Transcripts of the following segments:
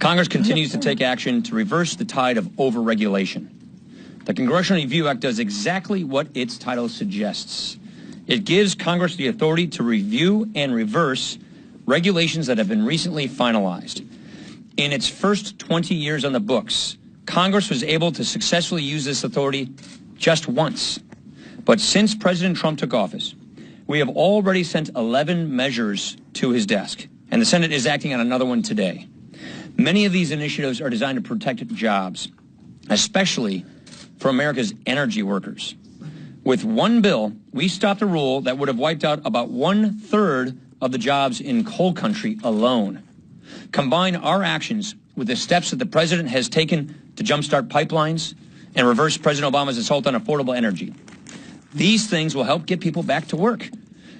Congress continues to take action to reverse the tide of overregulation. The Congressional Review Act does exactly what its title suggests. It gives Congress the authority to review and reverse regulations that have been recently finalized. In its first 20 years on the books, Congress was able to successfully use this authority just once. But since President Trump took office, we have already sent 11 measures to his desk, and the Senate is acting on another one today. Many of these initiatives are designed to protect jobs, especially for America's energy workers. With one bill, we stopped a rule that would have wiped out about 1/3 of the jobs in coal country alone. Combine our actions with the steps that the president has taken to jumpstart pipelines and reverse President Obama's assault on affordable energy. These things will help get people back to work,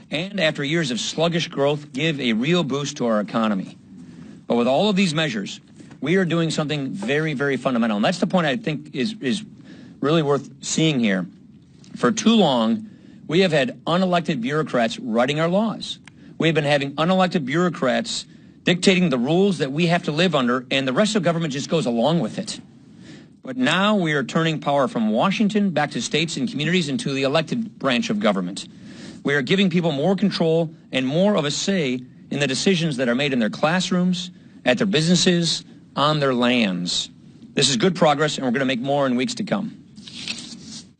and after years of sluggish growth, give a real boost to our economy. But with all of these measures, we are doing something very, very fundamental, and that's the point I think is really worth seeing here. For too long, we have had unelected bureaucrats writing our laws. We have been having unelected bureaucrats dictating the rules that we have to live under, and the rest of government just goes along with it. But now we are turning power from Washington back to states and communities and to the elected branch of government. We are giving people more control and more of a say in the decisions that are made in their classrooms, at their businesses, on their lands. This is good progress, and we're going to make more in weeks to come.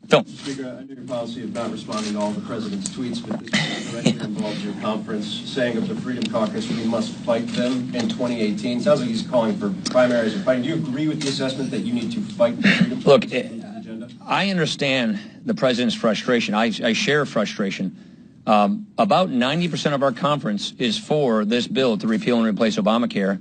Phil. Speaker, I know your policy of not responding to all the president's tweets, but this directly involves your conference saying of the Freedom Caucus, we must fight them in 2018. Sounds like he's calling for primaries and fighting. Do you agree with the assessment that you need to fight the Freedom Caucus? Look, I understand the president's frustration. I share frustration. About 90% of our conference is for this bill to repeal and replace Obamacare,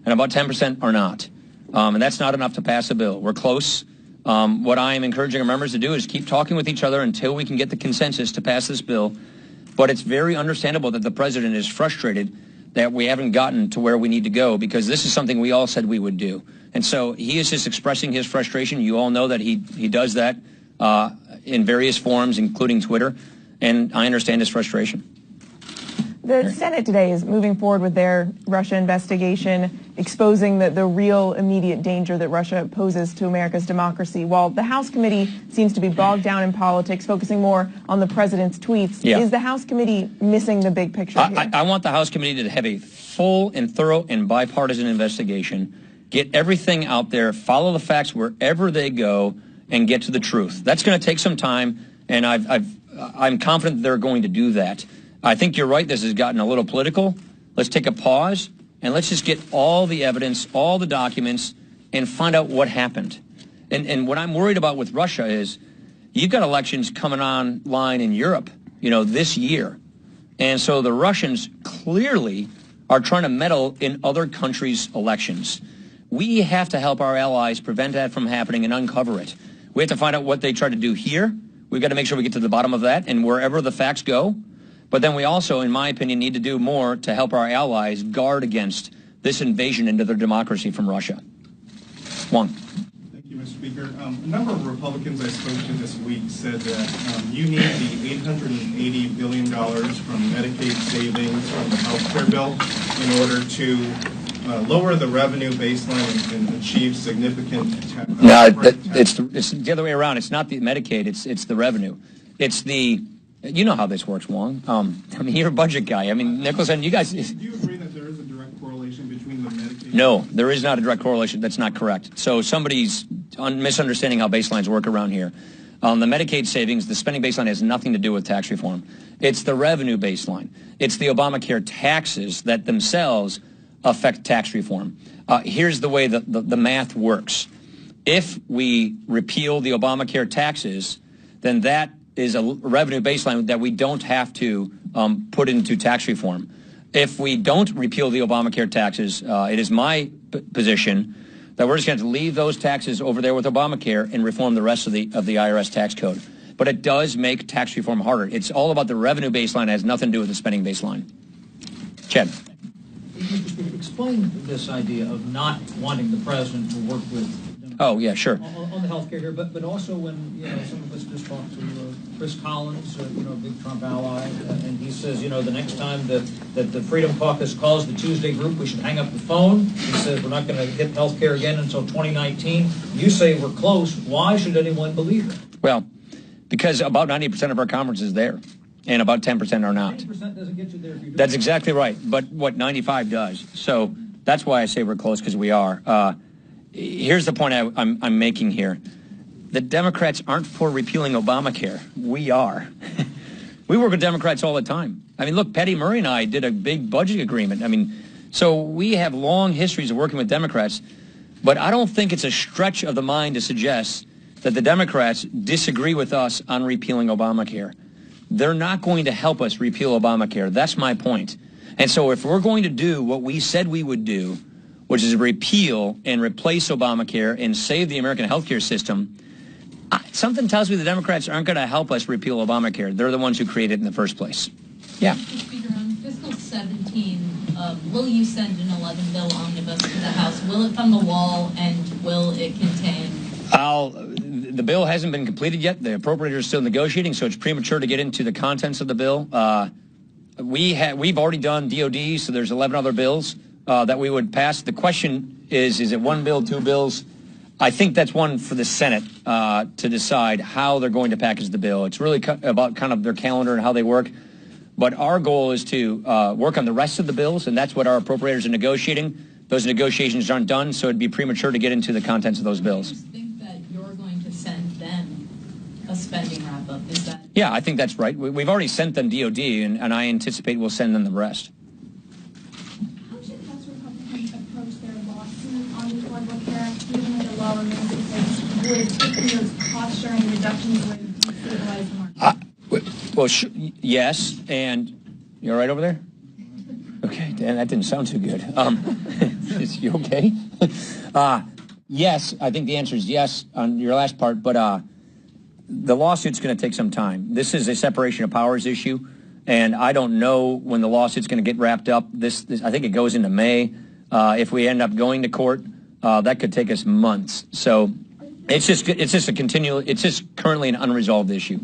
and about 10% are not. And that's not enough to pass a bill. We're close. What I am encouraging our members to do is keep talking with each other until we can get the consensus to pass this bill. But it's very understandable that the president is frustrated that we haven't gotten to where we need to go, because this is something we all said we would do. And so he is just expressing his frustration. You all know that he does that in various forums, including Twitter, and I understand his frustration. The Senate today is moving forward with their Russia investigation, exposing the real immediate danger that Russia poses to America's democracy, while the House committee seems to be bogged down in politics, focusing more on the president's tweets. Yeah. Is the House committee missing the big picture here? I want the House committee to have a full and thorough and bipartisan investigation, get everything out there, follow the facts wherever they go, and get to the truth. That's going to take some time, and I'm confident they're going to do that. I think you're right. This has gotten a little political. Let's take a pause, and let's just get all the evidence, all the documents, and find out what happened. And what I'm worried about with Russia is you've got elections coming online in Europe, this year. And so the Russians clearly are trying to meddle in other countries' elections. We have to help our allies prevent that from happening and uncover it. We have to find out what they try to do here. We've got to make sure we get to the bottom of that, and wherever the facts go. But then we also, in my opinion, need to do more to help our allies guard against this invasion into their democracy from Russia. Juan. Thank you, Mr. Speaker. A number of Republicans I spoke to this week said that you need the $880 billion from Medicaid savings from the health care bill in order to lower the revenue baseline and achieve significant it's the other way around. It's not the Medicaid. It's the revenue. It's the... You know how this works, Wong. You're a budget guy. Nicholson, you guys... Do you agree that there is a direct correlation between the Medicaid... No, there is not a direct correlation. That's not correct. So somebody's misunderstanding how baselines work around here. The Medicaid savings, the spending baseline has nothing to do with tax reform. It's the revenue baseline. It's the Obamacare taxes that themselves affect tax reform. Here's the way the math works. If we repeal the Obamacare taxes, then that is a revenue baseline that we don't have to put into tax reform. If we don't repeal the Obamacare taxes, it is my position that we're just going to leave those taxes over there with Obamacare and reform the rest of the IRS tax code. But it does make tax reform harder. It's all about the revenue baseline. It has nothing to do with the spending baseline. Chad. Explain this idea of not wanting the president to work with Oh, yeah, sure. On the healthcare here, but also when, some of us just talked to Chris Collins, big Trump ally, and he says, the next time that the Freedom Caucus calls the Tuesday group, we should hang up the phone. He says we're not going to hit healthcare again until 2019. You say we're close. Why should anyone believe that? Well, because about 90% of our conference is there, and about 10% are not. 90% doesn't get you there if you do. That's exactly right. But what 95 does. So that's why I say we're close, because we are. Here's the point I'm making here. The Democrats aren't for repealing Obamacare. We are. We work with Democrats all the time. I mean, look, Patty Murray and I did a big budget agreement. I mean, so we have long histories of working with Democrats. But I don't think it's a stretch of the mind to suggest that the Democrats disagree with us on repealing Obamacare. They're not going to help us repeal Obamacare. That's my point. And so if we're going to do what we said we would do, which is repeal and replace Obamacare and save the American healthcare system, something tells me the Democrats aren't going to help us repeal Obamacare. They're the ones who created it in the first place. Yeah. Mr. Speaker, on fiscal 17, will you send an 11 bill omnibus to the House? Will it fund the wall, and will it contain? The bill hasn't been completed yet. The appropriators are still negotiating, so it's premature to get into the contents of the bill. We've already done DOD, so there's 11 other bills that we would pass. The question is it one bill, two bills? I think that's one for the Senate to decide how they're going to package the bill. It's really about kind of their calendar and how they work. But our goal is to work on the rest of the bills, and that's what our appropriators are negotiating. Those negotiations aren't done, so it'd be premature to get into the contents of those bills. Do you think that you're going to send them a spending wrap-up? Is that? Yeah, I think that's right. We've already sent them DOD, and I anticipate we'll send them the rest. How should House Republicans approach their lawsuit on the Affordable Care Act, given that the law remains in place? Would taking those cost-sharing reductions would destabilize the market? Well, yes, and you all right over there? Okay, Dan, that didn't sound too good. Is you okay? Yes, I think the answer is yes on your last part, but the lawsuit's going to take some time. This is a separation of powers issue, and I don't know when the lawsuit's going to get wrapped up. This I think it goes into May. If we end up going to court, that could take us months. So it's just currently an unresolved issue.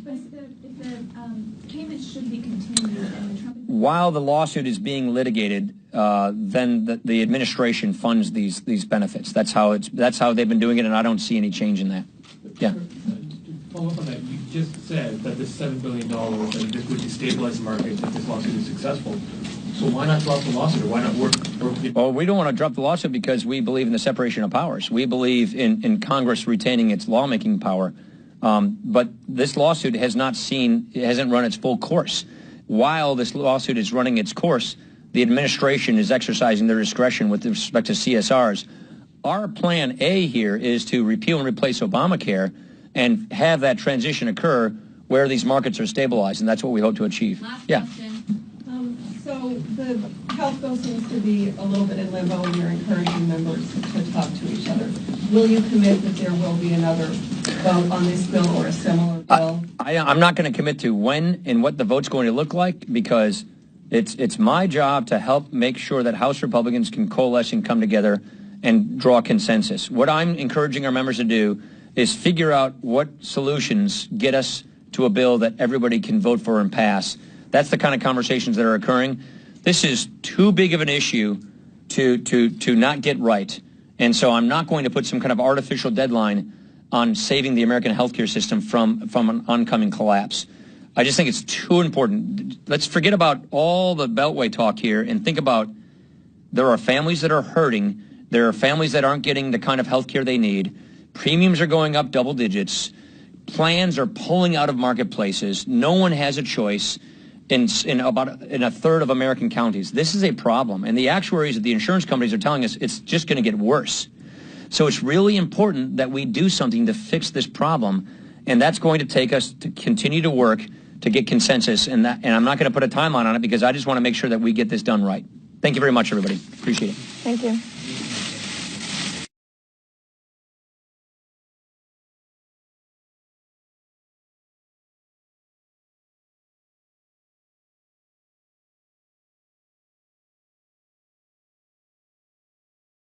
While the lawsuit is being litigated, then the administration funds these benefits. That's how they've been doing it, and I don't see any change in that. Yeah. To follow up on that, you just said that this $7 billion that this would destabilize the market if this lawsuit is successful. So why not drop the lawsuit, or why not work? Well, we don't want to drop the lawsuit because we believe in the separation of powers. We believe in Congress retaining its lawmaking power. But this lawsuit hasn't run its full course. While this lawsuit is running its course, the administration is exercising their discretion with respect to CSRs. Our plan A here is to repeal and replace Obamacare and have that transition occur where these markets are stabilized, and that's what we hope to achieve. Last Yeah. question. So the health bill seems to be a little bit in limbo, and you're encouraging members to talk to each other. Will you commit that there will be another vote on this bill or a similar bill? I'm not going to commit to when and what the vote's going to look like, because it's my job to help make sure that House Republicans can coalesce and come together and draw consensus. What I'm encouraging our members to do is figure out what solutions get us to a bill that everybody can vote for and pass. That's the kind of conversations that are occurring. This is too big of an issue to not get right. And so I'm not going to put some kind of artificial deadline on saving the American healthcare system from an oncoming collapse. I just think it's too important. Let's forget about all the Beltway talk here and think about there are families that are hurting. There are families that aren't getting the kind of healthcare they need. Premiums are going up double digits. Plans are pulling out of marketplaces. No one has a choice in a third of American counties. This is a problem. And the actuaries of the insurance companies are telling us it's just going to get worse. So it's really important that we do something to fix this problem. And that's going to take us to continue to work to get consensus. And I'm not going to put a timeline on it because I just want to make sure that we get this done right. Thank you very much, everybody. Appreciate it. Thank you.